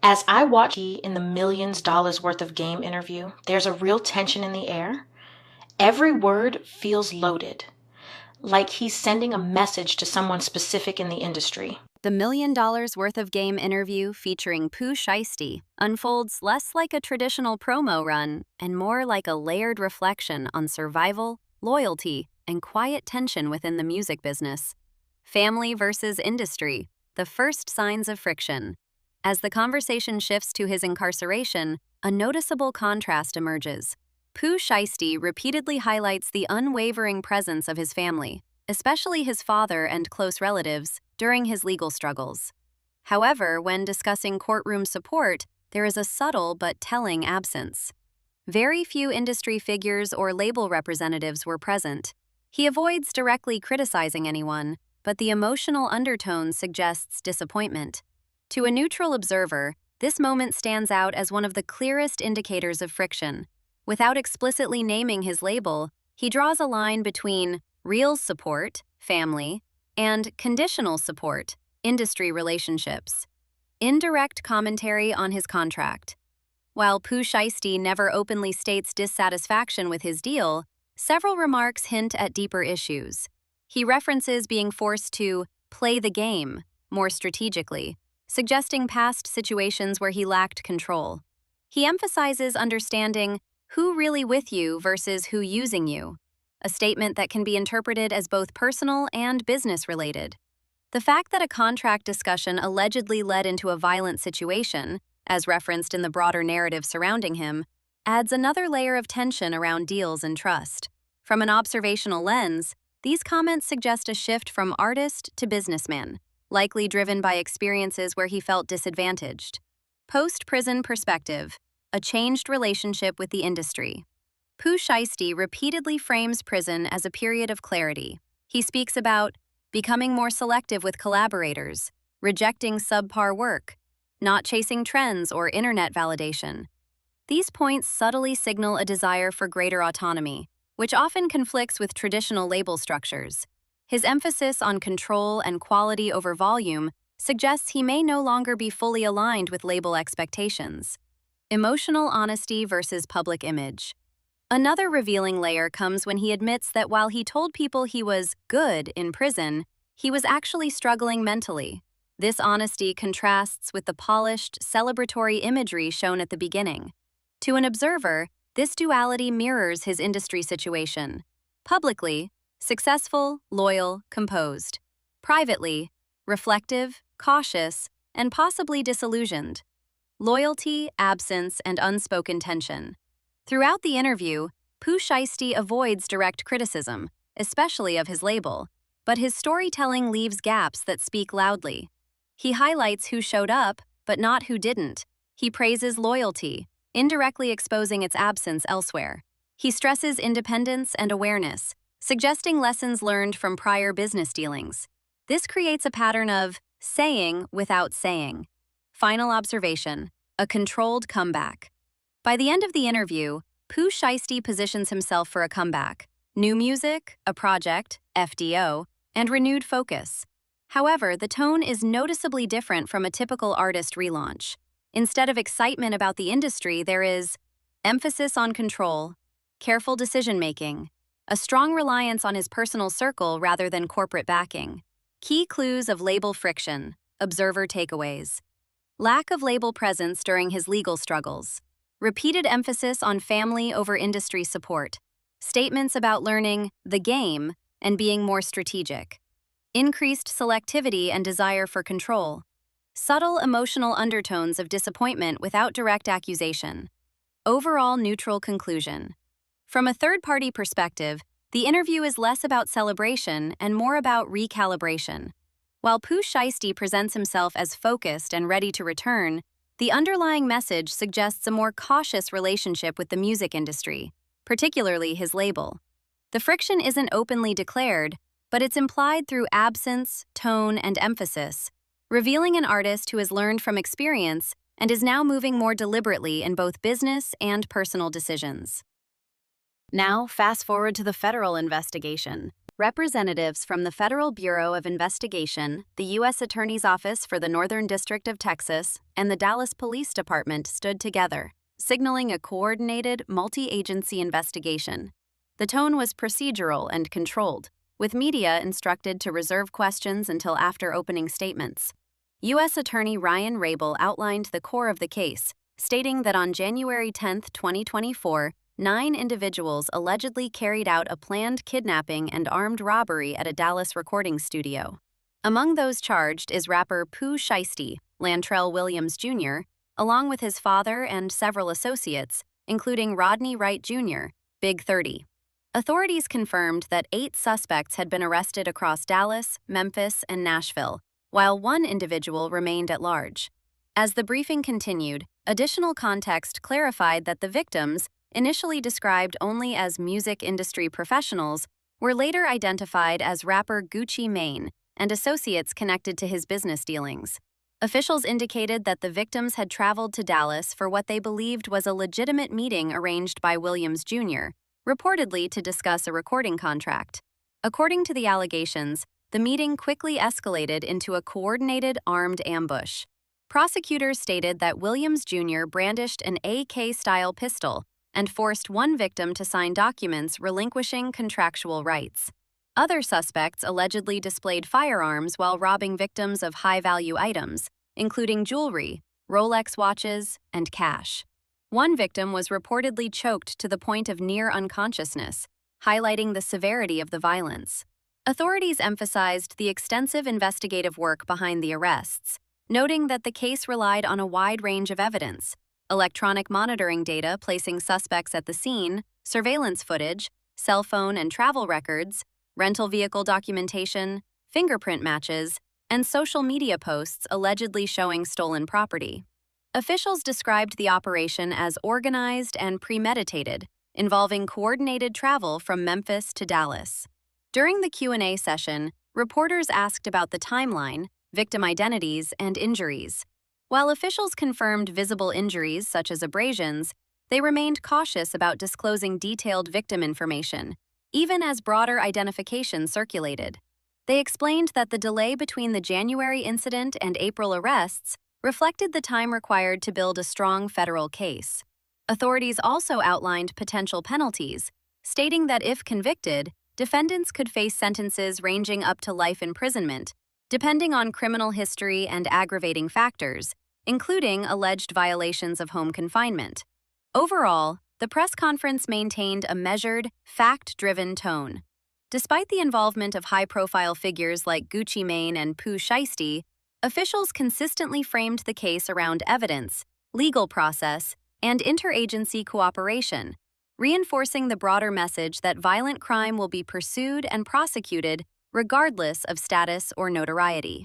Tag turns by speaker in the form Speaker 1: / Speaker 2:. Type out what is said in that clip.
Speaker 1: As I watch in the millions dollars worth of game interview, there's a real tension in the air. Every word feels loaded, like he's sending a message to someone specific in the industry.
Speaker 2: The $1 million worth of game interview featuring Pooh Shiesty unfolds less like a traditional promo run and more like a layered reflection on survival, loyalty, and quiet tension within the music business. Family versus industry, the first signs of friction. As the conversation shifts to his incarceration, a noticeable contrast emerges. Pooh Shiesty repeatedly highlights the unwavering presence of his family, especially his father and close relatives, during his legal struggles. However, when discussing courtroom support, there is a subtle but telling absence. Very few industry figures or label representatives were present. He avoids directly criticizing anyone, but the emotional undertone suggests disappointment. To a neutral observer, this moment stands out as one of the clearest indicators of friction. Without explicitly naming his label, he draws a line between real support, family, and conditional support, industry relationships. Indirect commentary on his contract. While Pooh Shiesty never openly states dissatisfaction with his deal, several remarks hint at deeper issues. He references being forced to play the game more strategically, suggesting past situations where he lacked control. He emphasizes understanding who really with you versus who using you, a statement that can be interpreted as both personal and business-related. The fact that a contract discussion allegedly led into a violent situation, as referenced in the broader narrative surrounding him, adds another layer of tension around deals and trust. From an observational lens, these comments suggest a shift from artist to businessman, likely driven by experiences where he felt disadvantaged. Post-prison perspective, a changed relationship with the industry. Pooh Shiesty repeatedly frames prison as a period of clarity. He speaks about becoming more selective with collaborators, rejecting subpar work, not chasing trends or internet validation. These points subtly signal a desire for greater autonomy, which often conflicts with traditional label structures. His emphasis on control and quality over volume suggests he may no longer be fully aligned with label expectations. Emotional honesty versus public image. Another revealing layer comes when he admits that while he told people he was good in prison, he was actually struggling mentally. This honesty contrasts with the polished, celebratory imagery shown at the beginning. To an observer, this duality mirrors his industry situation. Publicly, successful, loyal, composed. Privately, reflective, cautious, and possibly disillusioned. Loyalty, absence, and unspoken tension. Throughout the interview, Pooh Shiesty avoids direct criticism, especially of his label, but his storytelling leaves gaps that speak loudly. He highlights who showed up, but not who didn't. He praises loyalty, indirectly exposing its absence elsewhere. He stresses independence and awareness, suggesting lessons learned from prior business dealings. This creates a pattern of saying without saying. Final observation, a controlled comeback. By the end of the interview, Pooh Shiesty positions himself for a comeback. New music, a project, FDO, and renewed focus. However, the tone is noticeably different from a typical artist relaunch. Instead of excitement about the industry, there is emphasis on control, careful decision-making, a strong reliance on his personal circle rather than corporate backing. Key clues of label friction, observer takeaways. Lack of label presence during his legal struggles. Repeated emphasis on family over industry support. Statements about learning the game and being more strategic. Increased selectivity and desire for control. Subtle emotional undertones of disappointment without direct accusation. Overall neutral conclusion. From a third-party perspective, the interview is less about celebration and more about recalibration. While Pooh Shiesty presents himself as focused and ready to return, the underlying message suggests a more cautious relationship with the music industry, particularly his label. The friction isn't openly declared, but it's implied through absence, tone, and emphasis, revealing an artist who has learned from experience and is now moving more deliberately in both business and personal decisions. Now, fast forward to the federal investigation. Representatives from the Federal Bureau of Investigation, the U.S. Attorney's Office for the Northern District of Texas, and the Dallas Police Department stood together, signaling a coordinated, multi-agency investigation. The tone was procedural and controlled, with media instructed to reserve questions until after opening statements. U.S. Attorney Ryan Rabel outlined the core of the case, stating that on January 10, 2024, 9 individuals allegedly carried out a planned kidnapping and armed robbery at a Dallas recording studio. Among those charged is rapper Pooh Shiesty, Lantrell Williams Jr., along with his father and several associates, including Rodney Wright Jr., Big 30. Authorities confirmed that 8 suspects had been arrested across Dallas, Memphis, and Nashville, while 1 individual remained at large. As the briefing continued, additional context clarified that the victims, initially described only as music industry professionals, were later identified as rapper Gucci Mane and associates connected to his business dealings. Officials indicated that the victims had traveled to Dallas for what they believed was a legitimate meeting arranged by Williams Jr., reportedly to discuss a recording contract. According to the allegations, the meeting quickly escalated into a coordinated armed ambush. Prosecutors stated that Williams Jr. brandished an AK-style pistol and forced one victim to sign documents relinquishing contractual rights. Other suspects allegedly displayed firearms while robbing victims of high-value items, including jewelry, Rolex watches, and cash. One victim was reportedly choked to the point of near unconsciousness, highlighting the severity of the violence. Authorities emphasized the extensive investigative work behind the arrests, noting that the case relied on a wide range of evidence: electronic monitoring data placing suspects at the scene, surveillance footage, cell phone and travel records, rental vehicle documentation, fingerprint matches, and social media posts allegedly showing stolen property. Officials described the operation as organized and premeditated, involving coordinated travel from Memphis to Dallas. During the Q&A session, reporters asked about the timeline, victim identities, and injuries. While officials confirmed visible injuries such as abrasions, they remained cautious about disclosing detailed victim information, even as broader identification circulated. They explained that the delay between the January incident and April arrests reflected the time required to build a strong federal case. Authorities also outlined potential penalties, stating that if convicted, defendants could face sentences ranging up to life imprisonment, depending on criminal history and aggravating factors, including alleged violations of home confinement. Overall, the press conference maintained a measured, fact-driven tone. Despite the involvement of high-profile figures like Gucci Mane and Pooh Shiesty, officials consistently framed the case around evidence, legal process, and interagency cooperation, reinforcing the broader message that violent crime will be pursued and prosecuted regardless of status or notoriety.